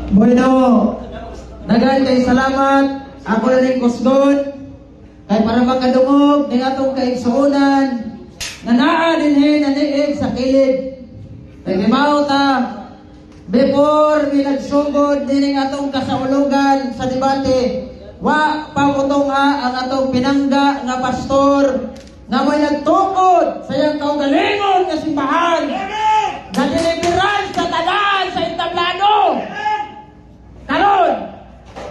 Bueno, daghan kay salamat. Ako na rin kusgon. Kay para makadungog ng atong kaigsuonan na naa dinhi naniig sa kilid. Kay gimaw ta before mi nagsugod dining atong kasaulugan sa debate, wa pamutunga ang atong pinangga nga pastor nga may nagtukod sa iyang kaugalingon nga simbahan. Na deliveran sa tanan sa entablado. Karon,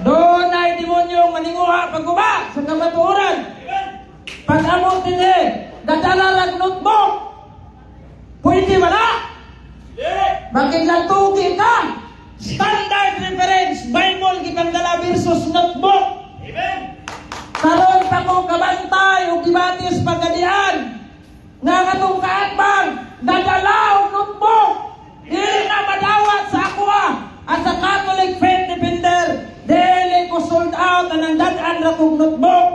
doon ay demonyong maninguha pagguba sa kamatuoran. Pag-amot din dadala lang notebook. Pwede ba na? Bakit natugi ka? Standard reference, Bible gipandala versus notebook. Karon pa ko kabantay o gibatis pagadian. Nga katong kaatbang, dadala og notebook. Dili na madawat sa ako as a Catholic faith defender. Dili ko sold out na nang dadan ra kong notebook.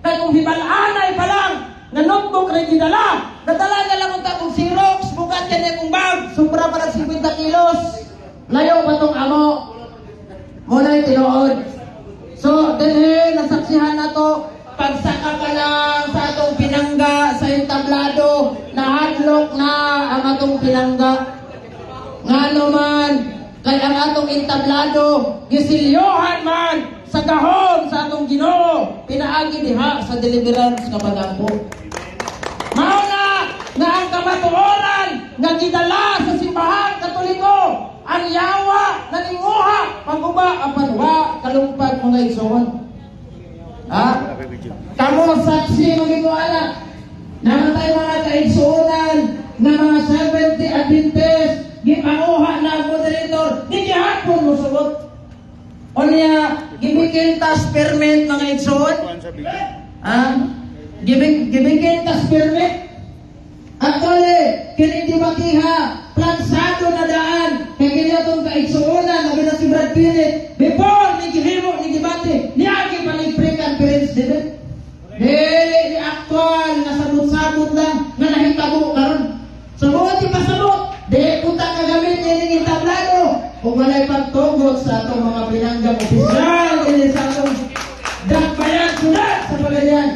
Kaya kung hibalanay pa lang na notebook rin gidala, nadala na lang unta kong Xerox, bugat yan akong bag, sobra pa ng 50 kilos. Layo pa tong amo. Muna'y tinuod. So, dinhi, nasaksihan na to, pagsaka pa lang sa atong pinangga sa entablado, nahadlok na ang atong pinangga. Nga naman, kay ang atong entablado, gisilyohan man sa gahom sa atong Ginoo, pinaagi diha sa deliverance nga pagampo. Mao na nga ang kamatuoran nga gidala sa simbahan Katoliko, ang yawa na ninguha pagguba apan wa kalumpag mga igsoon. Ha? Kamo saksi maging anak naman tayo mga kaigsuonan na mga 70 Adventist gipanguha na moderator di gihapon mo sugot o niya gibikin tas permit mga igsoon. Gibikin tas permit actually kini di bakiha plansado na daan kay kini atong kaigsuonan labi na si Brad Pitt before ni gihimo ni gibati niagi pa ni pre-conference dili di actual na sabot-sabot lang nga nahitabo karon sa mga di pasabot di punta kagamit ni entablado kung walay pagtugot sa atong mga pinanggang opisyal kini sa atong dakbayan sulat sa pagadian.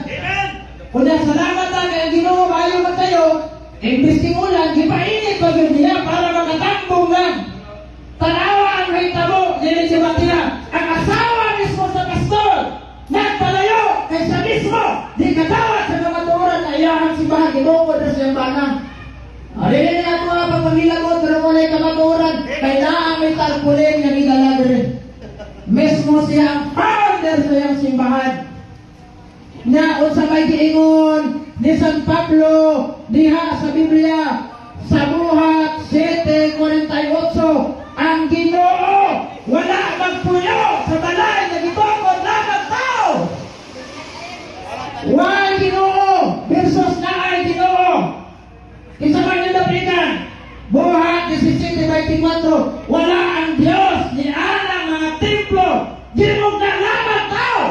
Kuna salamat na kay Ginoo maayo man kayo. Imbis ulan, gipainit pa gyud niya para makatambong lang. Tanawa ang hitabo dili si Batira. Ang asawa mismo sa pastor nagpalayo kay sa mismo di katawat sa kamatuoran na iyahang simbahan ginugod na siyang banang. Alin na ako nga pagpagilagot pero muna yung kamatuoran kay naa may tarpulin nga gidala diri. Mismo siya ang founder sa iyang simbahan. Na unsa may giingon ni San Pablo diha sa Biblia sa Buhat 7:48 ang Ginoo wala magpuyo sa balay na gitungod lamang tao. Why Ginoo versus naay Ginoo? Isa man yung dapitan Buhat 17:24 wala ang Diyos ni anang mga templo ginug na lamang tao.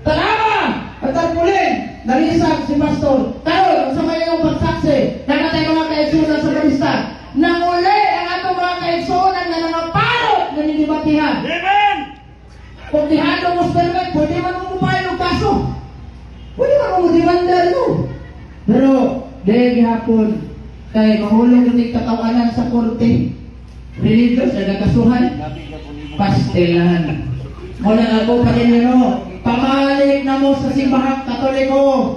Tanawa, patarpulin, nalisag si pastor. Karon, sa mayong pagsaksi, nagatay mga kaigsunan sa balista. Nanguli ang atong mga kaigsunan na nangaparot na ninibatihan. Amen! Kung tihado mo permit, pwede man mo mupahin ng kaso. Pwede man mo demandar mo. Pero, dahil gihapon, kay mahulong yung katawanan sa korte. Religious na nagkasuhan. Pastelan. Mula ako pa rin pamalik na mo sa simbahang Katoliko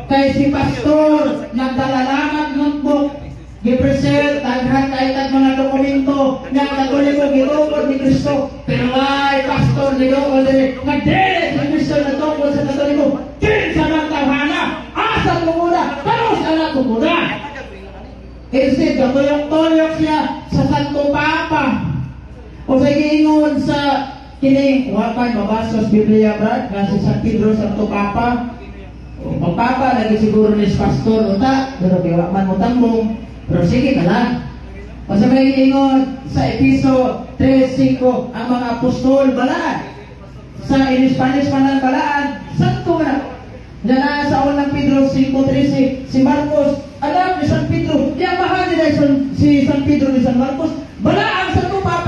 kay si pastor nagdalalamat notebook gipresent daghan kay tag mga dokumento nga Katoliko gitungod ni Kristo pero ay pastor gitungod ni nagdili sa Kristo na tungkol sa Katoliko kinsa man tawhana asa tunguna pero sa anak tunguna instead gatuyok-tuyok siya sa Santo Papa o sa giingon sa kini wapan mabasa sa Biblia brad nga si San Pedro Santo Papa o magpapa lagi siguro ni pastor uta pero kiwa man mo tambong pero sige na lang o sa may ingon sa Episo 3:5 ang mga apostol balaan sa in Spanish man ang balaan santo na na sa unang Pedro 5:13 si Marcos anak ni San Pedro kaya mahal nila si San Pedro ni San Marcos balaan Santo Papa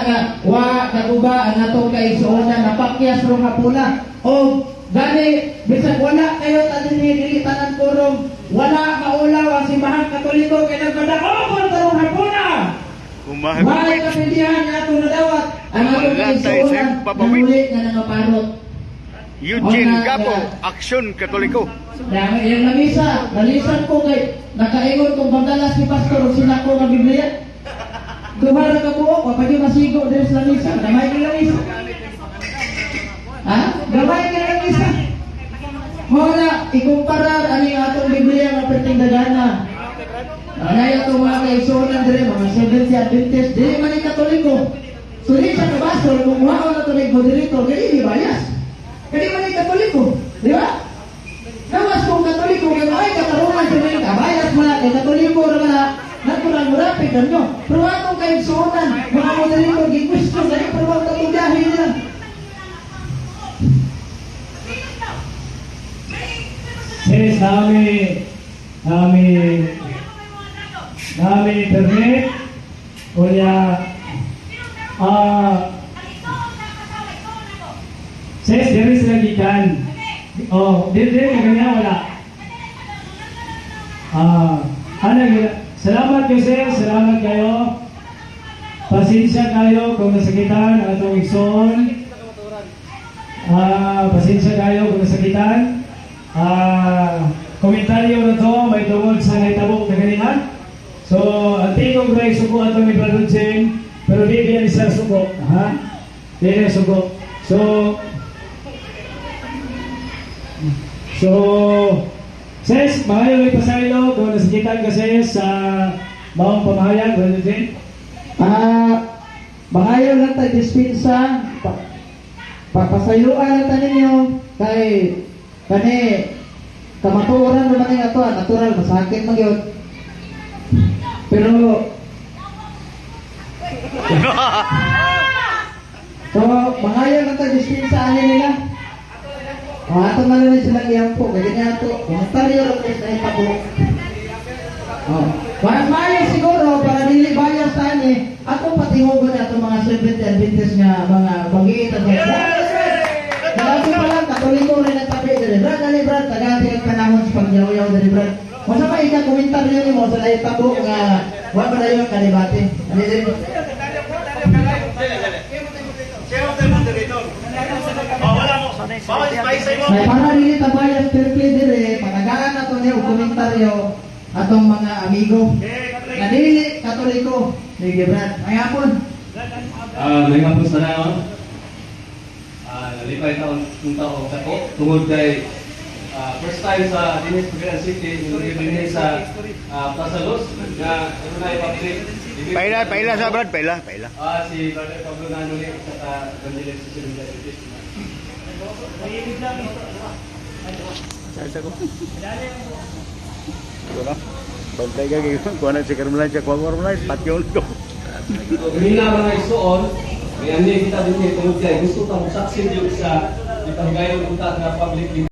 nga wa kaguba ang atong kaigsuonan napakyas ro hapuna o gani bisag wala kayo tanini dili tanan kurong wala maulaw ang simbahan Katoliko kay nagpadakon tarong hapuna. Wala kapilihan nga itong nadawat ang atong kaigsuonan namuli nga nangaparot. Eugene Gapo, Aksyon Katoliko. Yung namisa, nalisan ko kay nakaingon kong bandalas ni Pastor o sinako ng Biblia. Dumara ka po, kapag yung masigo din sa lamisa, gamay ka lamisa. Ha? Gamay ka lamisa. Muna, ikumparar ano yung atong Biblia nga perting dagana. Ano yung itong mga kaigsuonan dire, mga Seventh Adventist, dire man yung Katoliko. Sulit sa kabasol, kung wao na tulig mo dirito, hindi bias. Kaya man yung Katoliko, di ba? Gawas kong Katoliko, kaya ay katarungan sa mga kabayas mo na, kay Katoliko na natural murapit nyo. Pero atong kaigsuonan, mga modelito, gigusto, ganyan, pero ang tatugahin nila. Yes, nami internet, kuya, sis, diri sila gikan. Oh, diri kanya wala. Salamat kayo sir, salamat kayo. Pasensya kayo kung nasakitan ang atong igsoon. Pasensya kayo kung nasakitan. Komentaryo na to, may tungod sa naitabok na kanina. So, ang tingog na isuko atong may production, pero di yan isa suko. Ha? Di yan suko. So, sis, mahayo may pasaylo kung nasakitan ka sis sa maong pamahayag, production. Bangayo lang tayo dispensa, papasayuan lang tayo ninyo, kay kani kamatuoran naman yung ato, natural, masakit man yun. Pero so, bangayo lang tayo dispensa ano nila. Ato man lang silang iyampo, kaya ganyan ato, komentaryo lang tayo sa ipapo. Para mayo siguro, para dili bayar sa ani, ako patingogon na itong mga Seventh Adventist nga mga bagiit at mga Dati pa lang, Katoliko rin ang tabi dali. Brad, dali Brad, tagati ang panahon sa pagyaw-yaw dali Brad. Masa pa ika-komentaryo ni mo sa naitabo nga wala pa na yung kalibati. Ano din? May para rin tabayas perfect dire, panagaan na to niya komentaryo atong mga amigo. Nadili Katoliko. Sige Brad, may hapon. May nga po sa naon. Nalipay taon kung tao kato. Tungod kay first time sa Dinis Pagano City, nilipay sa Plaza Los na ano na i-public. Paila sa Brad, paila. Si Brother Pablo Nanuli sa Evangelist sa Silong Baptist. Sa ko. Wala. Bantay ka kayo. Kuha na si Carmelan siya. Kuha Carmelan. Patyon ko. Hindi na mga isuon. May andi kita din tungod kay gusto tang saksi sa ipanggayon unta nga public